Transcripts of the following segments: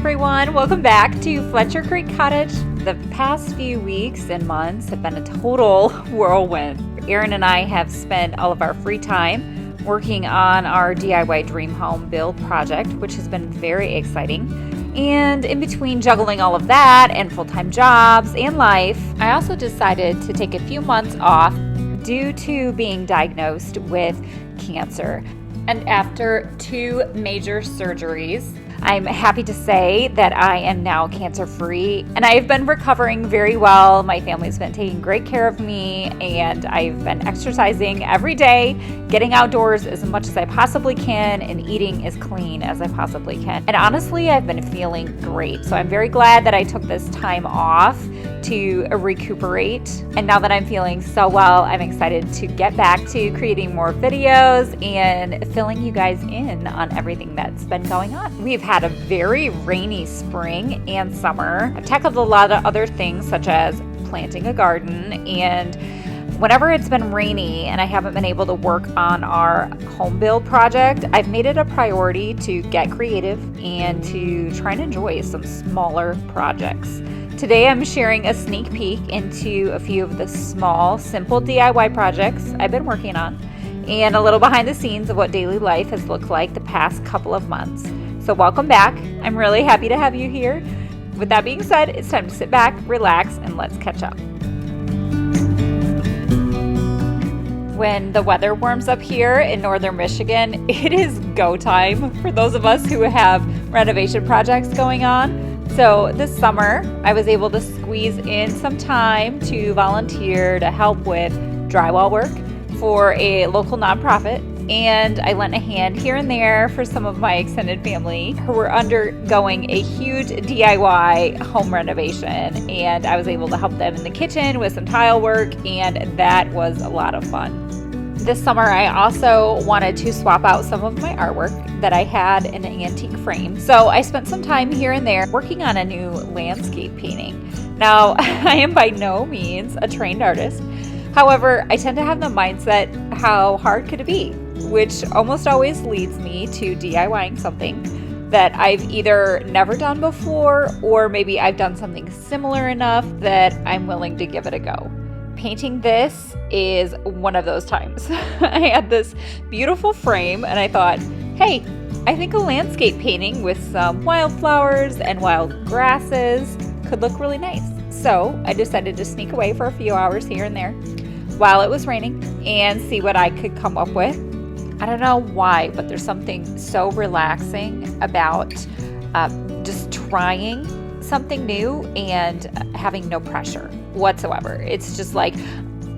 everyone. Welcome back to Fletcher Creek Cottage. The past few weeks and months have been a total whirlwind. Erin and I have spent all of our free time working on our DIY dream home build project, which has been very exciting. And in between juggling all of that and full-time jobs and life, I also decided to take a few months off due to being diagnosed with cancer. And after 2 major surgeries, I'm happy to say that I am now cancer-free, and I've been recovering very well. My family's been taking great care of me, and I've been exercising every day, getting outdoors as much as I possibly can, and eating as clean as I possibly can. And honestly, I've been feeling great. So I'm very glad that I took this time off to recuperate. And now that I'm feeling so well, I'm excited to get back to creating more videos and filling you guys in on everything that's been going on. We've had a very rainy spring and summer. I've tackled a lot of other things such as planting a garden, and whenever it's been rainy and I haven't been able to work on our home build project, I've made it a priority to get creative and to try and enjoy some smaller projects. Today I'm sharing a sneak peek into a few of the small, simple DIY projects I've been working on and a little behind the scenes of what daily life has looked like the past couple of months. So welcome back. I'm really happy to have you here. With that being said, it's time to sit back, relax, and let's catch up. When the weather warms up here in northern Michigan, it is go time for those of us who have renovation projects going on. So this summer, I was able to squeeze in some time to volunteer to help with drywall work for a local nonprofit, and I lent a hand here and there for some of my extended family who were undergoing a huge DIY home renovation, and I was able to help them in the kitchen with some tile work, and that was a lot of fun. This summer, I also wanted to swap out some of my artwork that I had in an antique frame. So I spent some time here and there working on a new landscape painting. Now, I am by no means a trained artist. However, I tend to have the mindset, how hard could it be? Which almost always leads me to DIYing something that I've either never done before, or maybe I've done something similar enough that I'm willing to give it a go. Painting this is one of those times. I had this beautiful frame and I thought, hey, I think a landscape painting with some wildflowers and wild grasses could look really nice. So I decided to sneak away for a few hours here and there while it was raining and see what I could come up with. I don't know why, but there's something so relaxing about just trying something new and having no pressure whatsoever. It's just like,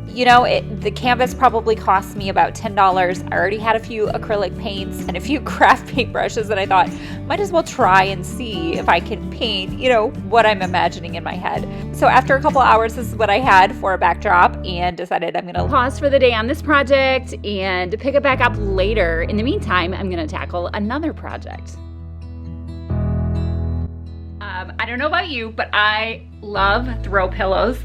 the canvas probably cost me about $10. I already had a few acrylic paints and a few craft paint brushes, and I thought, might as well try and see if I can paint, what I'm imagining in my head. So after a couple hours, this is what I had for a backdrop, and decided I'm gonna pause for the day on this project and pick it back up later. In the meantime, I'm gonna tackle another project. I don't know about you, but I love throw pillows.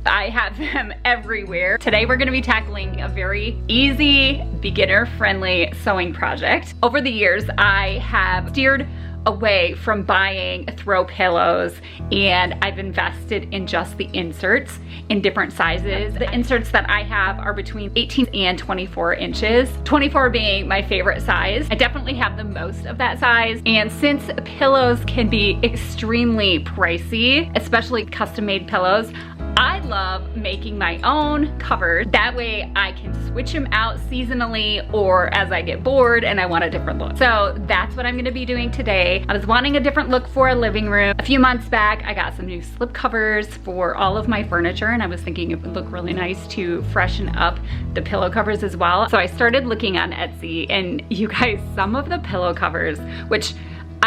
I have them everywhere. Today we're gonna be tackling a very easy, beginner-friendly sewing project. Over the years, I have steered away from buying throw pillows, and I've invested in just the inserts in different sizes. The inserts that I have are between 18 and 24 inches, 24 being my favorite size. I definitely have the most of that size, and since pillows can be extremely pricey, especially custom-made pillows, I love making my own covers. That way I can switch them out seasonally or as I get bored and I want a different look. So that's what I'm gonna be doing today. I was wanting a different look for a living room. A few months back, I got some new slip covers for all of my furniture, and I was thinking it would look really nice to freshen up the pillow covers as well. So I started looking on Etsy, and you guys, some of the pillow covers, which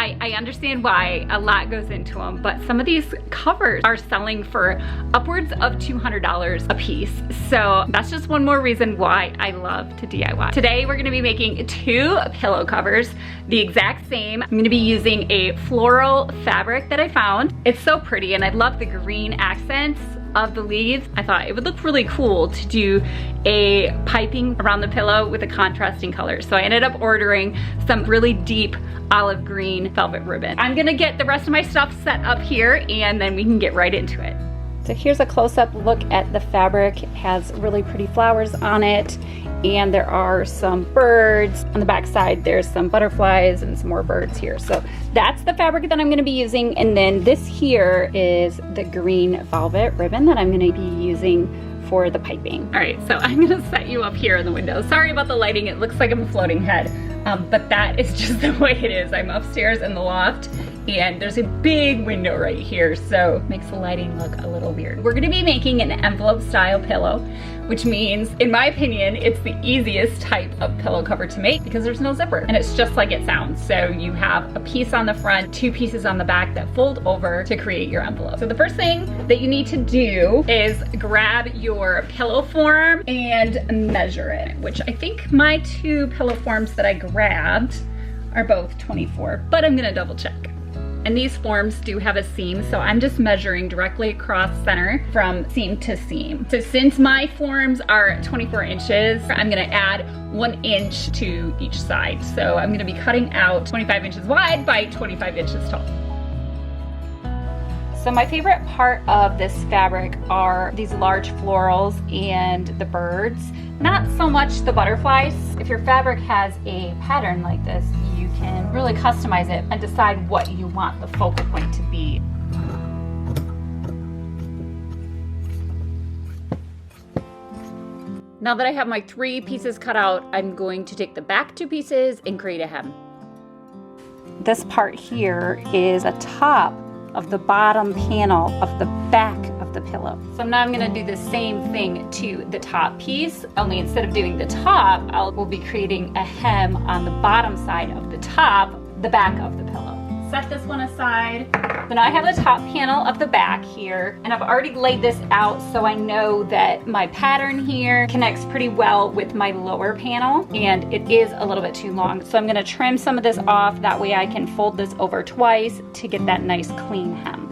I understand why a lot goes into them, but some of these covers are selling for upwards of $200 a piece. So that's just one more reason why I love to DIY. Today we're gonna be making 2 pillow covers, the exact same. I'm gonna be using a floral fabric that I found. It's so pretty, and I love the green accents of the leaves, I thought it would look really cool to do a piping around the pillow with a contrasting color. So I ended up ordering some really deep olive green velvet ribbon. I'm gonna get the rest of my stuff set up here and then we can get right into it. So here's a close-up look at the fabric. It has really pretty flowers on it, and there are some birds. On the back side, there's some butterflies and some more birds here. So that's the fabric that I'm gonna be using. And then this here is the green velvet ribbon that I'm gonna be using for the piping. All right, so I'm gonna set you up here in the window. Sorry about the lighting, it looks like I'm a floating head, but that is just the way it is. I'm upstairs in the loft, and there's a big window right here, so it makes the lighting look a little weird. We're gonna be making an envelope style pillow, which means, in my opinion, it's the easiest type of pillow cover to make because there's no zipper, and it's just like it sounds. So you have a piece on the front, 2 pieces on the back that fold over to create your envelope. So the first thing that you need to do is grab your pillow form and measure it, which I think my 2 pillow forms that I grabbed are both 24, but I'm gonna double check. And these forms do have a seam, so I'm just measuring directly across center from seam to seam. So since my forms are 24 inches, I'm gonna add 1 inch to each side. So I'm gonna be cutting out 25 inches wide by 25 inches tall. So my favorite part of this fabric are these large florals and the birds. Not so much the butterflies. If your fabric has a pattern like this, you can really customize it and decide what you want the focal point to be. Now that I have my 3 pieces cut out, I'm going to take the back 2 pieces and create a hem. This part here is a top of the bottom panel of the back of the pillow. So now I'm gonna do the same thing to the top piece, only instead of doing the top, we'll be creating a hem on the bottom side of the top, the back of the pillow. Set this one aside. So now I have the top panel of the back here, and I've already laid this out so I know that my pattern here connects pretty well with my lower panel, and it is a little bit too long. So I'm gonna trim some of this off, that way I can fold this over twice to get that nice clean hem.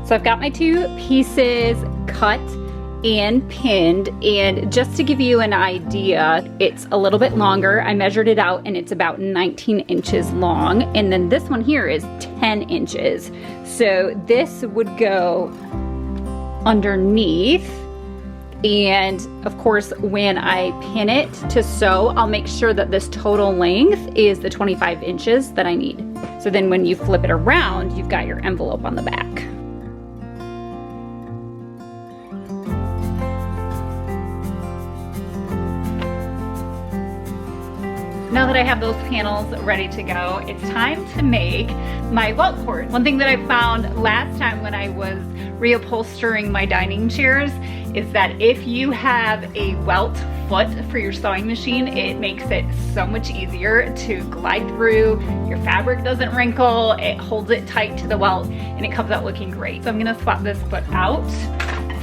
So I've got my 2 pieces cut and pinned, and just to give you an idea, it's a little bit longer. I measured it out and it's about 19 inches long, and then this one here is 10 inches. So this would go underneath, and of course when I pin it to sew, I'll make sure that this total length is the 25 inches that I need. So then when you flip it around, you've got your envelope on the back. Now that I have those panels ready to go, it's time to make my welt cord. One thing that I found last time when I was reupholstering my dining chairs is that if you have a welt foot for your sewing machine, it makes it so much easier to glide through. Your fabric doesn't wrinkle, it holds it tight to the welt, and it comes out looking great. So I'm gonna swap this foot out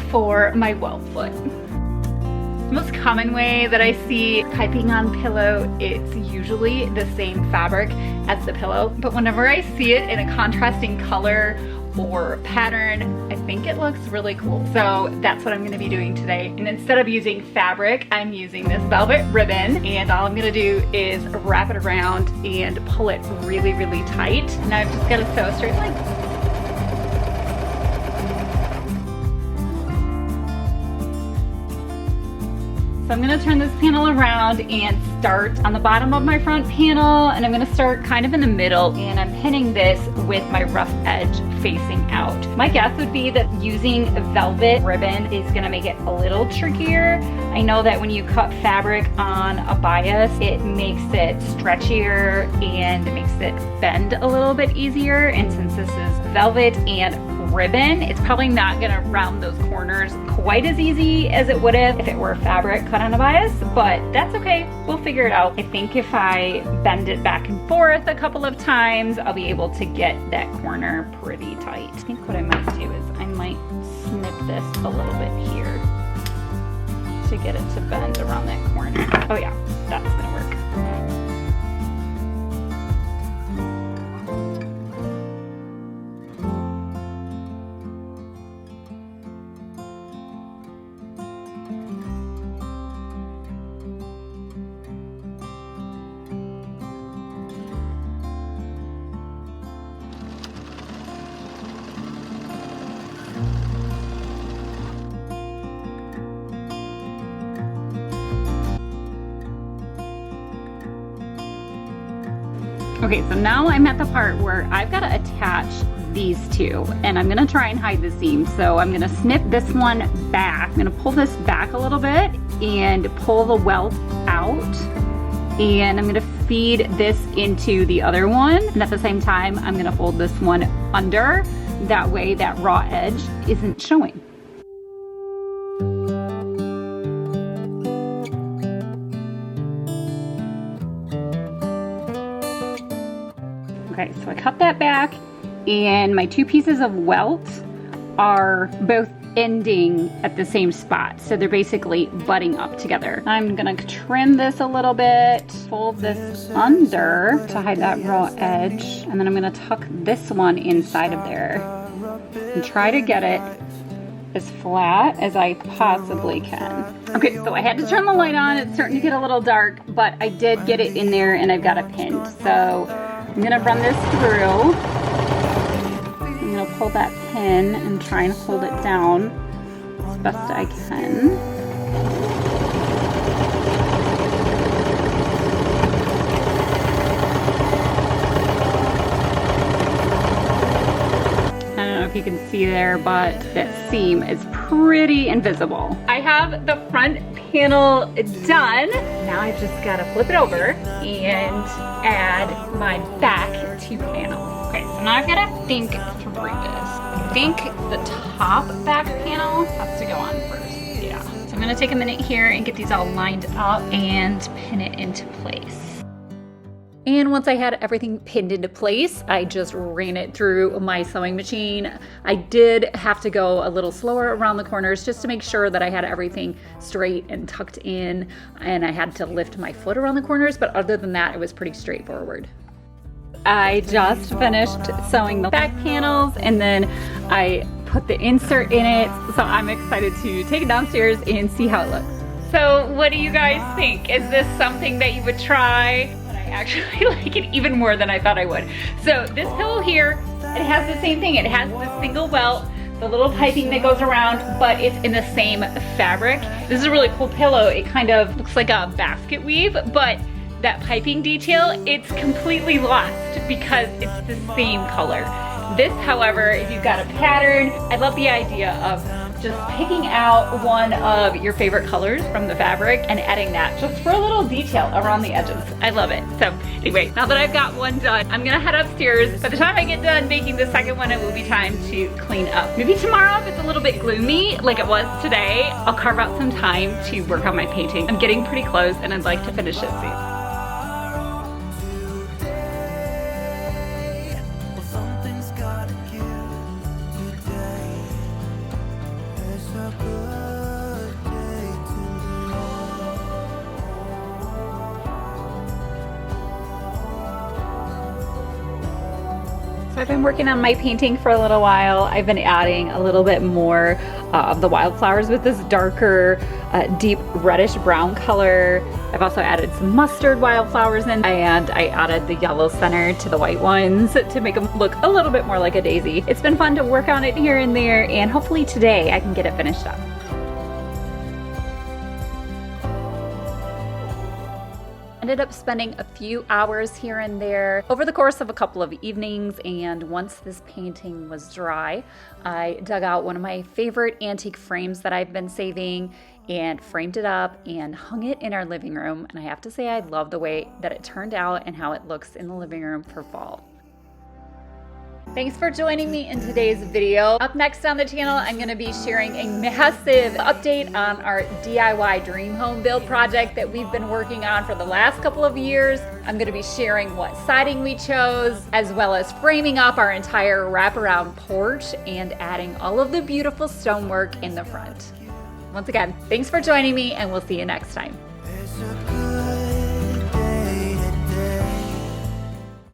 for my welt foot. The most common way that I see piping on pillow, it's usually the same fabric as the pillow, but whenever I see it in a contrasting color or pattern, I think it looks really cool. So that's what I'm gonna be doing today. And instead of using fabric, I'm using this velvet ribbon, and all I'm gonna do is wrap it around and pull it really, really tight. Now I've just gotta sew a straight line. So I'm gonna turn this panel around and start on the bottom of my front panel, and I'm gonna start kind of in the middle, and I'm pinning this with my rough edge facing out. My guess would be that using velvet ribbon is gonna make it a little trickier. I know that when you cut fabric on a bias, it makes it stretchier and it makes it bend a little bit easier, and since this is velvet and ribbon, it's probably not gonna round those corners quite as easy as it would have if it were fabric cut on a bias, but that's okay, we'll figure it out. I think if I bend it back and forth a couple of times, I'll be able to get that corner pretty tight. I think what I might do is I might snip this a little bit here to get it to bend around that corner. Oh yeah, that's gonna work. Okay, so now I'm at the part where I've got to attach these two, and I'm gonna try and hide the seam. So I'm gonna snip this one back. I'm gonna pull this back a little bit and pull the welt out. And I'm gonna feed this into the other one. And at the same time, I'm gonna fold this one under. That way that raw edge isn't showing. Okay, so I cut that back, and my two pieces of welt are both ending at the same spot. So they're basically butting up together. I'm gonna trim this a little bit, fold this under to hide that raw edge, and then I'm gonna tuck this one inside of there and try to get it as flat as I possibly can. Okay, so I had to turn the light on. It's starting to get a little dark, but I did get it in there and I've got it pinned. So I'm gonna run this through. I'm gonna pull that pin and try and hold it down as best I can. I don't know if you can see there, but that seam is pretty invisible. I have the front panel done. Now I've just gotta flip it over and add my back two panels. Okay, so now I've gotta think through this. I think the top back panel has to go on first, yeah. So I'm gonna take a minute here and get these all lined up and pin it into place. And once I had everything pinned into place, I just ran it through my sewing machine. I did have to go a little slower around the corners just to make sure that I had everything straight and tucked in, and I had to lift my foot around the corners, but other than that, it was pretty straightforward. I just finished sewing the back panels, and then I put the insert in it, so I'm excited to take it downstairs and see how it looks. So what do you guys think? Is this something that you would try? Actually like it even more than I thought I would. So this pillow here, it has the same thing. It has the single welt, the little piping that goes around, but it's in the same fabric. This is a really cool pillow. It kind of looks like a basket weave, but that piping detail, it's completely lost because it's the same color. This, however, if you've got a pattern, I love the idea of just picking out one of your favorite colors from the fabric and adding that just for a little detail around the edges. I love it. So anyway, now that I've got one done, I'm gonna head upstairs. By the time I get done making the second one, it will be time to clean up. Maybe tomorrow, if it's a little bit gloomy like it was today, I'll carve out some time to work on my painting. I'm getting pretty close and I'd like to finish it soon. So I've been working on my painting for a little while. I've been adding a little bit more of the wildflowers with this darker, deep reddish brown color. I've also added some mustard wildflowers in, and I added the yellow center to the white ones to make them look a little bit more like a daisy. It's been fun to work on it here and there, and hopefully today I can get it finished up. Ended up spending a few hours here and there over the course of a couple of evenings, and once this painting was dry, I dug out one of my favorite antique frames that I've been saving and framed it up and hung it in our living room. And I have to say, I love the way that it turned out and how it looks in the living room for fall. Thanks for joining me in today's video. Up next on the channel, I'm going to be sharing a massive update on our DIY dream home build project that we've been working on for the last couple of years. I'm going to be sharing what siding we chose, as well as framing up our entire wraparound porch and adding all of the beautiful stonework in the front. Once again, thanks for joining me, and we'll see you next time.